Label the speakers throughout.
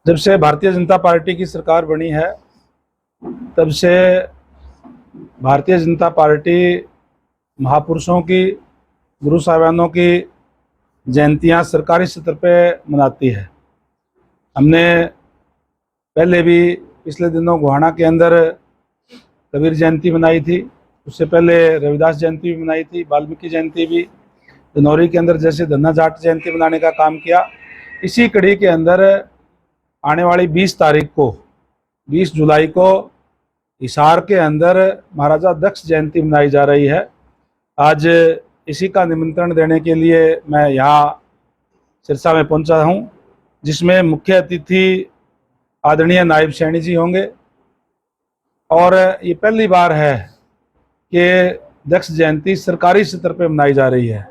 Speaker 1: जब से भारतीय जनता पार्टी की सरकार बनी है तब से भारतीय जनता पार्टी महापुरुषों की, गुरु साहिबानों की जयंतियां सरकारी स्तर पे मनाती है। हमने पहले भी पिछले दिनों गोहाना के अंदर कबीर जयंती मनाई थी, उससे पहले रविदास जयंती भी मनाई थी, वाल्मीकि जयंती भी, धनौरी के अंदर जैसे धन्ना जाट जयंती मनाने का काम किया। इसी कड़ी के अंदर आने वाली 20 तारीख को, 20 जुलाई को हिसार के अंदर महाराजा दक्ष जयंती मनाई जा रही है। आज इसी का निमंत्रण देने के लिए मैं यहाँ सिरसा में पहुंचा हूँ, जिसमें मुख्य अतिथि आदरणीय नायब सैनी जी होंगे। और ये पहली बार है कि दक्ष जयंती सरकारी स्तर पर मनाई जा रही है।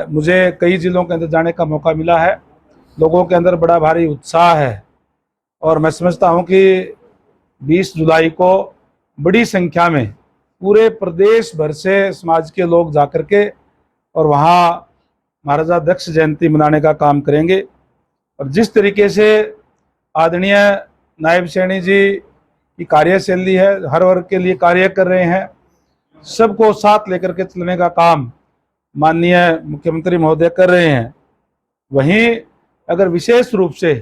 Speaker 1: मुझे कई जिलों के अंदर जाने का मौका मिला है, लोगों के अंदर बड़ा भारी उत्साह है और मैं समझता हूँ कि 20 जुलाई को बड़ी संख्या में पूरे प्रदेश भर से समाज के लोग जाकर के और वहाँ महाराजा दक्ष जयंती मनाने का काम करेंगे। और जिस तरीके से आदरणीय नायब सैनी जी की कार्यशैली है, हर वर्ग के लिए कार्य कर रहे हैं, सबको साथ लेकर के चलने का काम माननीय मुख्यमंत्री महोदय कर रहे हैं। वहीं अगर विशेष रूप से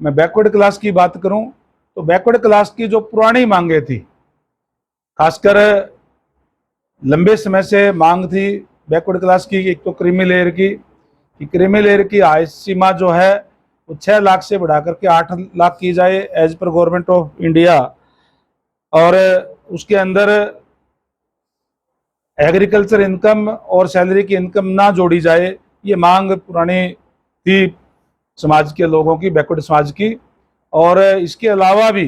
Speaker 1: मैं बैकवर्ड क्लास की बात करूं तो बैकवर्ड क्लास की जो पुरानी मांगे थी, खासकर लंबे समय से मांग थी बैकवर्ड क्लास की, एक तो क्रीमी लेयर की क्रीमी लेयर की आय सीमा जो है वो 6 लाख से बढ़ा करके 8 लाख की जाए as per government of India, और उसके अंदर एग्रीकल्चर इनकम और सैलरी की इनकम ना जोड़ी जाए। ये मांग पुरानी थी समाज के लोगों की, बैकवर्ड समाज की। और इसके अलावा भी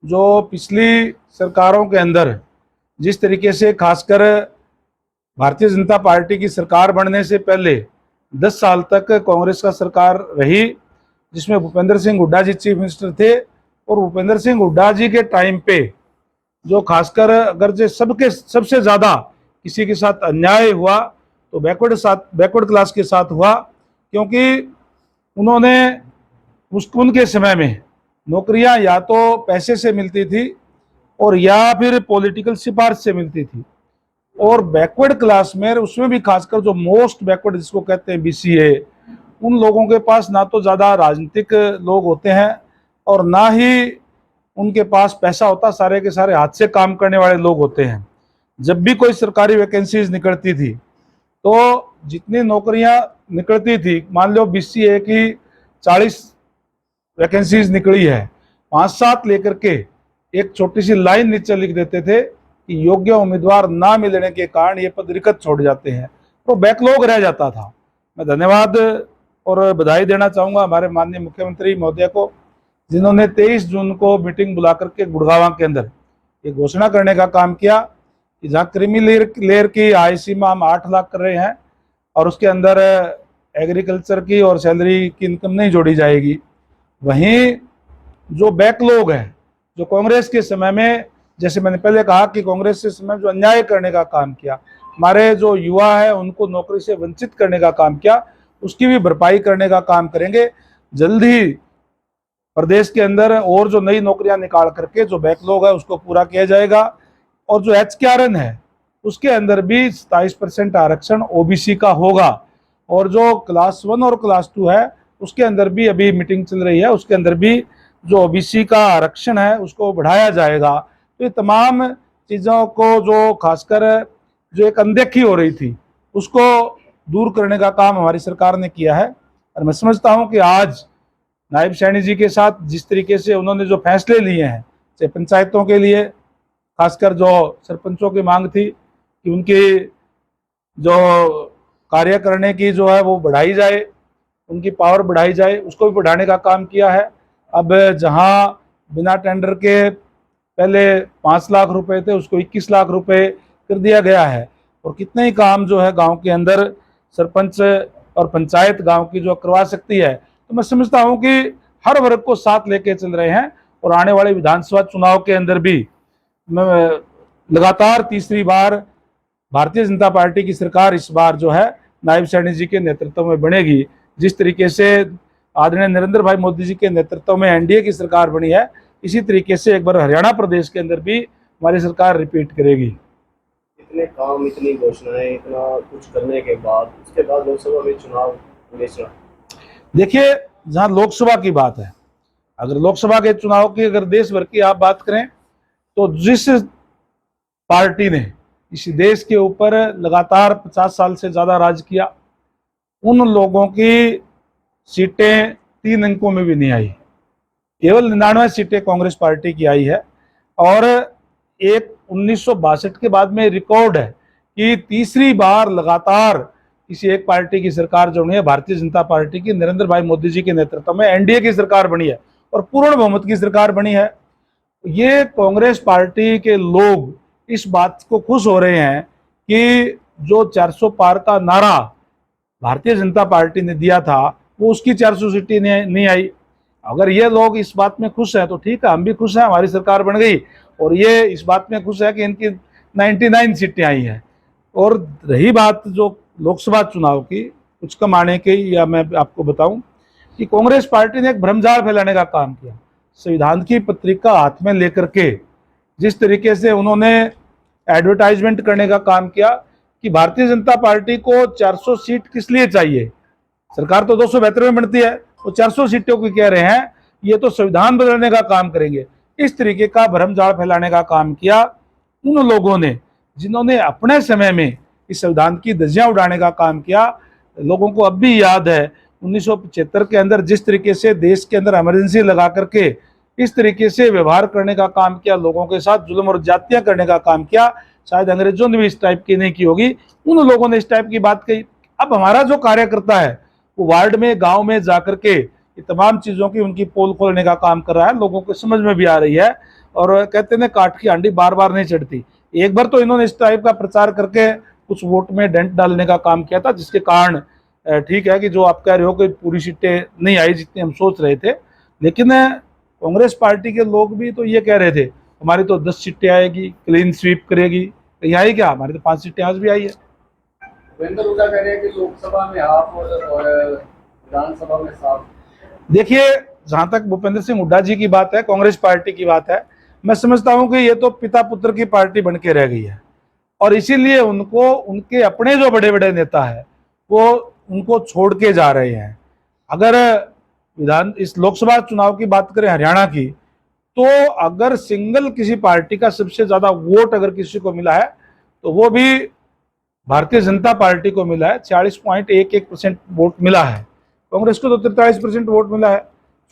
Speaker 1: जो पिछली सरकारों के अंदर जिस तरीके से, खासकर भारतीय जनता पार्टी की सरकार बनने से पहले 10 साल तक कांग्रेस का सरकार रही, जिसमें भूपेंद्र सिंह हुड्डा जी चीफ मिनिस्टर थे, और भूपेंद्र सिंह हुड्डा जी के टाइम पे जो खासकर अगर जो सबसे ज़्यादा किसी के साथ अन्याय हुआ तो बैकवर्ड क्लास के साथ हुआ, क्योंकि उन्होंने उनके समय में नौकरियां या तो पैसे से मिलती थी और या फिर पॉलिटिकल सिफारिश से मिलती थी। और बैकवर्ड क्लास में, उसमें भी खासकर जो मोस्ट बैकवर्ड जिसको कहते हैं बीसीए, उन लोगों के पास ना तो ज़्यादा राजनीतिक लोग होते हैं और ना ही उनके पास पैसा होता, सारे के सारे हाथ से काम करने वाले लोग होते हैं। जब भी कोई सरकारी वैकेंसीज निकलती थी तो जितनी नौकरियां निकलती थी, मान लो बीसीए की 40 वैकेंसीज निकली है, 5-7 लेकर के एक छोटी सी लाइन नीचे लिख देते थे कि योग्य उम्मीदवार ना मिलने के कारण ये पद रिक्त छोड़ जाते हैं, तो बैकलॉग रह जाता था। मैं धन्यवाद और बधाई देना चाहूँगा हमारे माननीय मुख्यमंत्री महोदय को, जिन्होंने 23 जून को मीटिंग बुला करके गुड़गांव के अंदर ये घोषणा करने का काम किया कि जहाँ क्रीमी लेयर की आय सीमा हम 8 लाख कर रहे हैं और उसके अंदर एग्रीकल्चर की और सैलरी की इनकम नहीं जोड़ी जाएगी। वहीं जो बैकलॉग है, जो कांग्रेस के समय में, जैसे मैंने पहले कहा कि कांग्रेस के समय जो अन्याय करने का काम किया, हमारे जो युवा है उनको नौकरी से वंचित करने का काम किया, उसकी भी भरपाई करने का काम करेंगे। जल्द ही प्रदेश के अंदर और जो नई नौकरियां निकाल करके जो बैकलॉग है उसको पूरा किया जाएगा। और जो HKRN है उसके अंदर भी 27% आरक्षण ओबीसी का होगा, और जो क्लास 1 और क्लास 2 है उसके अंदर भी अभी मीटिंग चल रही है, उसके अंदर भी जो ओबीसी का आरक्षण है उसको बढ़ाया जाएगा। तो ये तमाम चीज़ों को जो खासकर जो एक अनदेखी हो रही थी उसको दूर करने का काम हमारी सरकार ने किया है। और मैं समझता हूँ कि आज नायब सैनी जी के साथ जिस तरीके से उन्होंने जो फैसले लिए हैं, चाहे पंचायतों के लिए, खासकर जो सरपंचों की मांग थी कि उनकी जो कार्य करने की जो है वो बढ़ाई जाए, उनकी पावर बढ़ाई जाए, उसको भी बढ़ाने का काम किया है। अब जहां बिना टेंडर के पहले 5 लाख रुपए थे उसको 21 लाख रुपए कर दिया गया है, और कितने ही काम जो है गांव के अंदर सरपंच और पंचायत गांव की जो करवा सकती है। तो मैं समझता हूं कि हर वर्ग को साथ लेके चल रहे हैं, और आने वाले विधानसभा चुनाव के अंदर भी लगातार तीसरी बार भारतीय जनता पार्टी की सरकार इस बार जो है नायब सैनी जी के नेतृत्व में बनेगी। जिस तरीके से आदरणीय नरेंद्र भाई मोदी जी के नेतृत्व में एनडीए की सरकार बनी है, इसी तरीके से एक बार हरियाणा प्रदेश के अंदर भी हमारी सरकार रिपीट करेगी।
Speaker 2: इतने काम, इतनी घोषणाएं, इतना कुछ करने के बाद उसके बाद लोकसभा में चुनाव घोषणा।
Speaker 1: देखिए, जहां लोकसभा की बात है, अगर लोकसभा के चुनाव की अगर देश भर की आप बात करें तो जिस पार्टी ने इस देश के ऊपर लगातार 50 साल से ज्यादा राज किया, उन लोगों की सीटें 3 अंकों में भी नहीं आई। केवल 99 सीटें कांग्रेस पार्टी की आई है। और एक 1962 के बाद में रिकॉर्ड है कि तीसरी बार लगातार किसी एक पार्टी की सरकार जो बनी है, भारतीय जनता पार्टी की, नरेंद्र भाई मोदी जी के नेतृत्व में एनडीए की सरकार बनी है और पूर्ण बहुमत की सरकार बनी है। ये कांग्रेस पार्टी के लोग इस बात को खुश हो रहे हैं कि जो 400 पार का नारा भारतीय जनता पार्टी ने दिया था, वो उसकी 400 सीटें नहीं आई। अगर ये लोग इस बात में खुश हैं तो ठीक है, हम भी खुश हैं, हमारी सरकार बन गई। और ये इस बात में खुश है कि इनकी 99 सीटें आई हैं। और रही बात जो लोकसभा चुनाव की कुछ कम आने की, या मैं आपको बताऊं कि कांग्रेस पार्टी ने एक भ्रमजाल फैलाने का काम किया। संविधान की पत्रिका हाथ में लेकर के जिस तरीके से उन्होंने एडवर्टाइजमेंट करने का काम किया कि भारतीय जनता पार्टी को 400 सीट किस लिए चाहिए, सरकार तो 272 में बनती है, वो 400 सीटों की कह रहे हैं, ये तो संविधान बदलने का काम करेंगे। इस तरीके का भ्रमजाल फैलाने का काम किया उन लोगों ने जिन्होंने अपने समय में इस संविधान की धज्जियां उड़ाने का काम किया। लोगों को अब भी याद है 1975 के अंदर जिस तरीके से देश के अंदर इमरजेंसी लगा करके इस तरीके से व्यवहार करने का काम किया, लोगों के साथ जुल्म और जातियां करने का काम किया। शायद अंग्रेजों ने भी इस टाइप की नहीं की होगी, उन लोगों ने इस टाइप की बात कही। अब हमारा जो कार्यकर्ता है वो वार्ड में, गांव में जाकर के ये तमाम चीजों की उनकी पोल खोलने का काम कर रहा है, लोगों को समझ में भी आ रही है। और कहते हैं काठ की हांडी बार बार नहीं चढ़ती। एक बार तो इन्होंने इस टाइप का प्रचार करके कुछ वोट में डेंट डालने का काम किया था, जिसके कारण ठीक है कि जो आप कह रहे हो कि पूरी सीटें नहीं आई जितनी हम सोच रहे थे। लेकिन कांग्रेस पार्टी के लोग भी तो ये कह रहे थे हमारी तो 10 सीटें आएगी, क्लीन स्वीप करेगी। कहीं आई क्या? हमारी तो 5 सीटें आज भी आई है।
Speaker 2: भूपेंद्र हुड्डा कह रहे हैं कि लोकसभा में हाफ और विधानसभा में साफ।
Speaker 1: देखिए, जहां तक भूपेंद्र सिंह हुड्डा जी की बात है, कांग्रेस पार्टी की बात है, मैं समझता हूं कि ये तो पिता पुत्र की पार्टी बन के रह गई है। और इसीलिए उनको उनके अपने जो बड़े बड़े नेता है वो उनको छोड़ के जा रहे हैं। अगर इस लोकसभा चुनाव की बात करें हरियाणा की, तो अगर सिंगल किसी पार्टी का सबसे ज्यादा वोट अगर किसी को मिला है तो वो भी भारतीय जनता पार्टी को मिला है। 40.11% वोट मिला है। कांग्रेस को तो 43% वोट मिला है।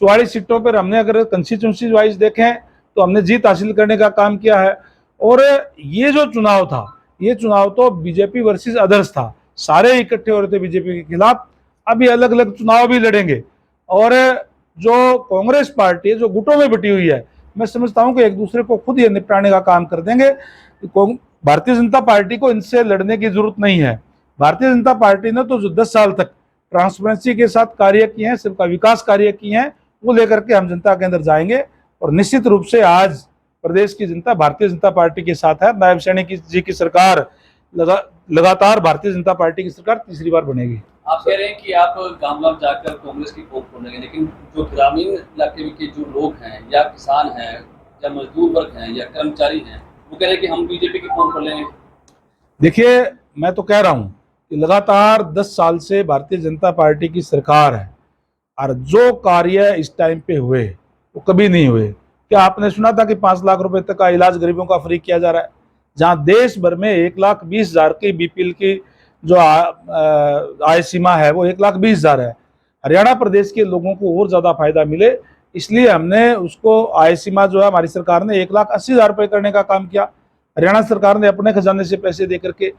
Speaker 1: 44 सीटों पर हमने अगर कंस्टिट्यूंसी वाइज देखें तो हमने जीत हासिल करने का काम किया है। और ये जो चुनाव था, ये चुनाव तो बीजेपी वर्सेस अदर्स था, सारे इकट्ठे हो रहे थे बीजेपी के खिलाफ। अब ये अलग अलग चुनाव भी लड़ेंगे। और जो कांग्रेस पार्टी है जो गुटों में बटी हुई है, मैं समझता हूं कि एक दूसरे को खुद ये निपटाने का काम कर देंगे। भारतीय जनता पार्टी को इनसे लड़ने की जरूरत नहीं है। भारतीय जनता पार्टी ने तो जो 10 साल तक ट्रांसपेरेंसी के साथ कार्य किए हैं, सबका विकास कार्य किए हैं, वो लेकर के हम जनता के अंदर जाएंगे। और निश्चित रूप से आज प्रदेश की जनता भारतीय जनता पार्टी के साथ है। नायब सैनी जी की सरकार लगातार भारतीय जनता पार्टी की सरकार तीसरी बार बनेगी।
Speaker 3: आप कह रहे हैं कि आप गांव-गांव जाकर कांग्रेस की पोल खोलेंगे, लेकिन जो ग्रामीण इलाके के जो लोग हैं या किसान हैं या मजदूर वर्ग हैं या कर्मचारी हैं, वो कह रहे हैं कि हम बीजेपी की पोल खोलेंगे।
Speaker 1: देखिए, मैं तो कह रहा हूं कि लगातार 10 साल से भारतीय जनता पार्टी की सरकार है और जो कार्य इस टाइम पे हुए वो कभी नहीं हुए। क्या आपने सुना था कि 5 लाख रुपए तक का इलाज गरीबों का फ्री किया जा रहा है? जहां देश भर में 1,20,000 की बीपीएल की जो आय सीमा है वो 1,20,000 है। हरियाणा प्रदेश के लोगों को और ज्यादा फायदा मिले, इसलिए हमने उसको आय सीमा जो है हमारी सरकार ने 1,80,000 रुपये करने का काम किया। हरियाणा सरकार ने अपने खजाने से पैसे दे करके।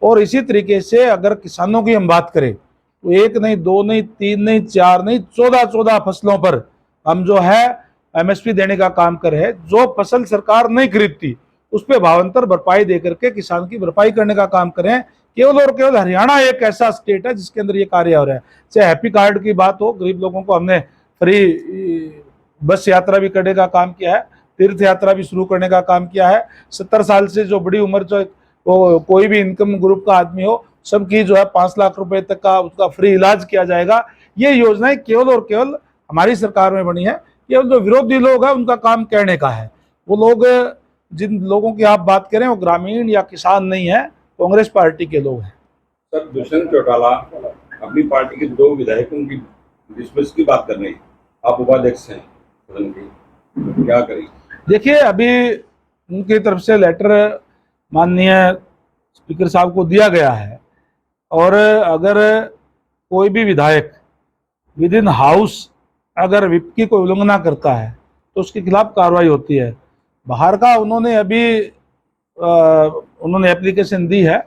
Speaker 1: और इसी तरीके से अगर किसानों की हम बात करें तो 1 नहीं, 2 नहीं, 3 नहीं, 4 नहीं, 14 फसलों पर हम जो है एमएसपी देने का काम कर रहे हैं। जो फसल सरकार नहीं खरीदती उस पर भावांतर भरपाई दे करके किसान की भरपाई करने का काम करें। केवल और केवल हरियाणा एक ऐसा स्टेट है जिसके अंदर ये कार्य हो रहा है। चाहे हैप्पी कार्ड की बात हो, गरीब लोगों को हमने फ्री बस यात्रा भी करने का काम किया है, तीर्थ यात्रा भी शुरू करने का काम किया है। 70 साल से जो बड़ी उम्र जो कोई भी इनकम ग्रुप का आदमी हो, सबकी जो है 5 लाख रुपए तक का उसका फ्री इलाज किया जाएगा। ये योजनाएं केवल और केवल हमारी सरकार में बनी है। केवल जो विरोधी लोग हैं उनका काम कहने का है। वो लोग, जिन लोगों की आप बात करें, वो ग्रामीण या किसान नहीं है, कांग्रेस पार्टी के लोग हैं।
Speaker 4: सर, दुष्यंत चौटाला अपनी पार्टी के 2 विधायकों की डिसमिस की बात कर रहे हैं। आप उपाध्यक्ष हैं सदन के, क्या करें?
Speaker 1: देखिए, अभी उनकी तरफ से लेटर माननीय स्पीकर साहब को दिया गया है, और अगर कोई भी विधायक विद इन हाउस अगर विप की कोई उल्लंघना करता है तो उसके खिलाफ कार्रवाई होती है। बाहर का उन्होंने अभी उन्होंने एप्लीकेशन दी है,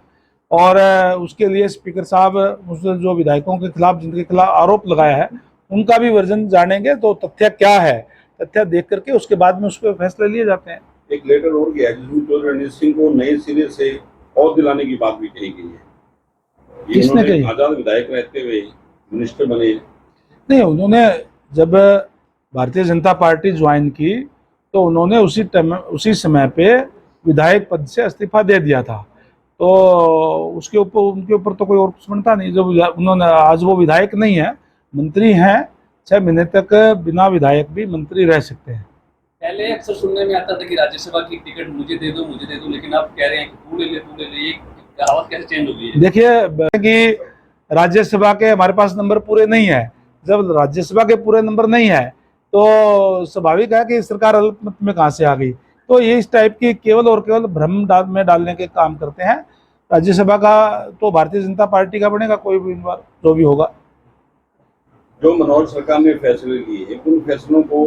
Speaker 1: और उसके लिए स्पीकर साहब उस जो विधायकों के खिलाफ, जिनके खिलाफ आरोप लगाया है, उनका भी वर्जन जानेंगे। तो तथ्य क्या है, तथ्य देख करके उसके बाद में उस पर फैसले लिए जाते हैं।
Speaker 4: एक लेटर और गया जिसमें चौधरी रणजीत सिंह को नए सिरे से और दिलाने की बात भी कही गई है। ये
Speaker 1: किसने
Speaker 4: उन्होंने
Speaker 1: कही?
Speaker 4: आजाद विधायक रहते हुए मिनिस्टर बने।
Speaker 1: नहीं, उन्होंने जब भारतीय जनता पार्टी ज्वाइन की तो उन्होंने उसी समय पे विधायक पद से इस्तीफा दे दिया था। तो उसके ऊपर, उनके ऊपर तो कोई और कुछ बनता नहीं। जब उन्होंने, आज वो विधायक नहीं है, मंत्री हैं, 6 महीने तक बिना विधायक भी मंत्री रह सकते हैं।
Speaker 3: पहले अक्सर सुनने में आता था कि राज्यसभा की टिकट मुझे दे दो, लेकिन आप कह रहे हैं कि तू ले ले। ये कहावत कैसे चेंज हो गई है?
Speaker 1: देखिए कि राज्यसभा के हमारे पास नंबर पूरे नहीं है। जब राज्यसभा के पूरे नंबर नहीं है तो स्वाभाविक है कि सरकार अल्पमत में कहाँ से आ गई। तो ये इस टाइप की केवल और केवल भ्रम में डालने के काम करते हैं। राज्यसभा का तो भारतीय जनता पार्टी का बनेगा, कोई भी जो भी होगा।
Speaker 4: जो मनोहर सरकार ने फैसले लिए, उन फैसलों को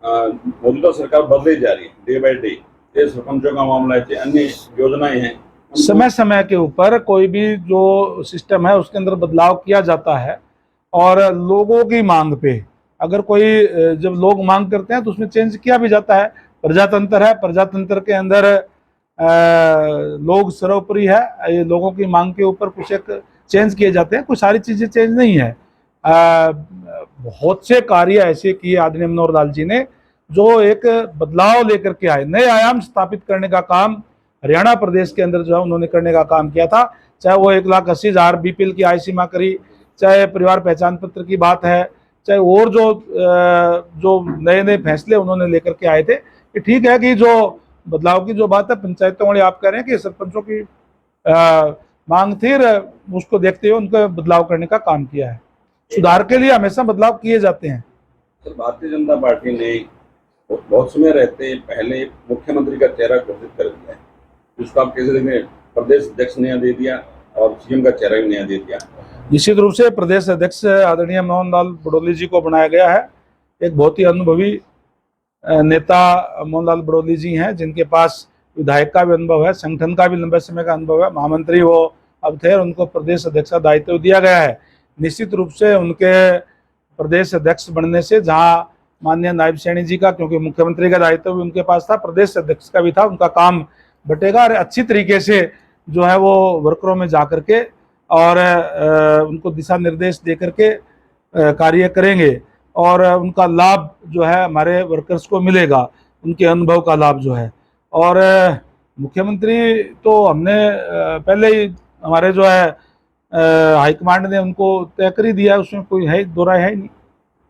Speaker 4: मौजूदा सरकार बदले जा रही है डे बाय डे। सरपंचों का मामला है, अन्य योजनाएं हैं,
Speaker 1: समय समय के ऊपर कोई भी जो सिस्टम है उसके अंदर बदलाव किया जाता है, और लोगों की मांग पे अगर कोई, जब लोग मांग करते हैं तो उसमें चेंज किया भी जाता है। प्रजातंत्र है, प्रजातंत्र के अंदर लोग सर्वोपरि है। ये लोगों की मांग के ऊपर कुछ एक चेंज किए जाते हैं, कुछ सारी चीजें चेंज नहीं है। बहुत से कार्य ऐसे किए आदरणीय मनोहर लाल जी ने, जो एक बदलाव लेकर के आए, नए आयाम स्थापित करने का काम हरियाणा प्रदेश के अंदर जो है उन्होंने करने का काम किया था। चाहे वो 1,80,000 बीपीएल की आय सीमा करी, चाहे परिवार पहचान पत्र की बात है, चाहे और जो नए नए फैसले उन्होंने लेकर के आए थे। कि ठीक है कि जो बदलाव की जो बात है पंचायतों वाली, आप कह रहे हैं कि सरपंचों की मांग थी, उसको देखते हुए उनको बदलाव करने का काम किया है। सुधार के लिए हमेशा बदलाव किए जाते हैं।
Speaker 4: सर, भारतीय जनता पार्टी ने बहुत समय रहते पहले मुख्यमंत्री का चेहरा घोषित कर दिया है, जिसको आप कैसे देखें? प्रदेश अध्यक्ष नया दे दिया और सीएम का चेहरा भी नया दे दिया।
Speaker 1: निश्चित रूप से प्रदेश अध्यक्ष आदरणीय मोहन लाल बड़ौली जी को बनाया गया है। एक बहुत ही अनुभवी नेता मोहन लाल बड़ौली जी हैं, जिनके पास विधायक का भी अनुभव है, संगठन का भी लंबे समय का अनुभव है। महामंत्री वो अब थे, उनको प्रदेश अध्यक्ष का दायित्व दिया गया है। निश्चित रूप से उनके प्रदेश अध्यक्ष बनने से, जहाँ माननीय नायब सैनी जी का, क्योंकि मुख्यमंत्री का दायित्व भी उनके पास था, प्रदेश अध्यक्ष का भी था, उनका काम बटेगा और अच्छी तरीके से जो है वो वर्करों में जा करके और उनको दिशा निर्देश दे करके कार्य करेंगे, और उनका लाभ जो है हमारे वर्कर्स को मिलेगा, उनके अनुभव का लाभ जो है। और मुख्यमंत्री तो हमने पहले ही, हमारे जो है हाईकमांड ने उनको तय कर ही दिया है, उसमें कोई है दो राय है ही नहीं।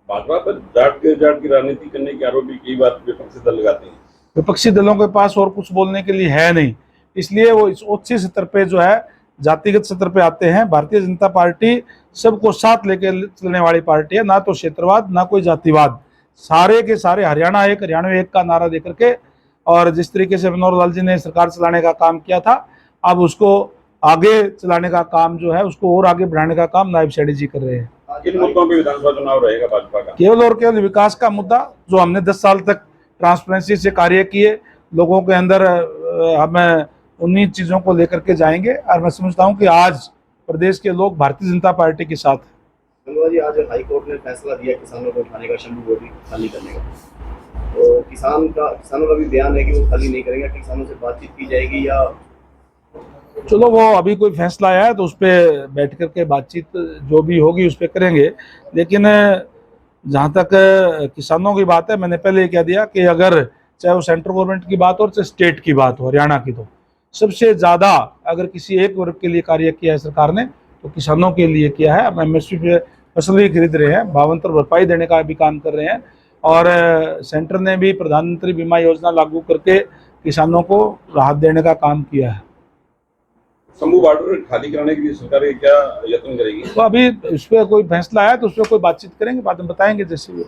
Speaker 4: भाजपा पर जाट की राजनीति करने के आरोप भी कई बार विपक्षी दल लगाते हैं।
Speaker 1: विपक्षी दलों के पास और कुछ बोलने के लिए है नहीं, इसलिए वो इस उच्च स्तर पे जो है जातिगत स्तर पे आते हैं। भारतीय जनता पार्टी सबको साथ लेके चलने वाली पार्टी है, ना तो क्षेत्रवाद ना कोई जातिवाद। सारे के सारे हरियाणा एक, हरियाणा एक का नारा देकर के, और जिस तरीके से मनोहर लाल जी ने सरकार चलाने का काम किया था, अब उसको आगे चलाने का काम जो है, उसको और आगे बढ़ाने का काम नायब सैनी जी कर रहे हैं।
Speaker 4: किन मुद्दों पे विधानसभा चुनाव रहेगा भाजपा का?
Speaker 1: केवल और केवल विकास का मुद्दा, जो हमने 10 साल तक ट्रांसपेरेंसी से कार्य किए, लोगों के अंदर हमें उन्हीं चीज़ों को लेकर के जाएंगे। और मैं समझता हूं कि आज प्रदेश के लोग भारतीय जनता पार्टी के साथ हैं।
Speaker 2: मनोहर जी, आज हाई कोर्ट ने फैसला दिया किसानों को उठाने का, शंभू बोर्डी खाली करने का, तो किसानों का भी बयान है कि वो खाली नहीं करेंगे। किसानों से बातचीत की जाएगी या?
Speaker 1: चलो, वो अभी कोई फैसला आया है तो उस पर बैठ करके बातचीत जो भी होगी उस पर करेंगे। लेकिन जहाँ तक किसानों की बात है, मैंने पहले कह दिया कि अगर चाहे वो सेंट्रल गवर्नमेंट की बात हो, चाहे स्टेट की बात हो, हरियाणा की, तो सबसे ज़्यादा अगर किसी एक वर्ग के लिए कार्य किया है सरकार ने तो किसानों के लिए किया है। अब MSP पे फसल भी खरीद रहे हैं, भावांतर भरपाई देने का भी काम कर रहे हैं। और सेंटर ने भी प्रधानमंत्री बीमा योजना लागू करके किसानों को राहत देने का काम किया है।
Speaker 4: शंभू बॉर्डर खाली कराने के लिए सरकार क्या यत्न करेगी?
Speaker 1: तो अभी इस पर कोई फैसला आया तो उस पर कोई बातचीत करेंगे, बाद में बताएंगे जैसे भी।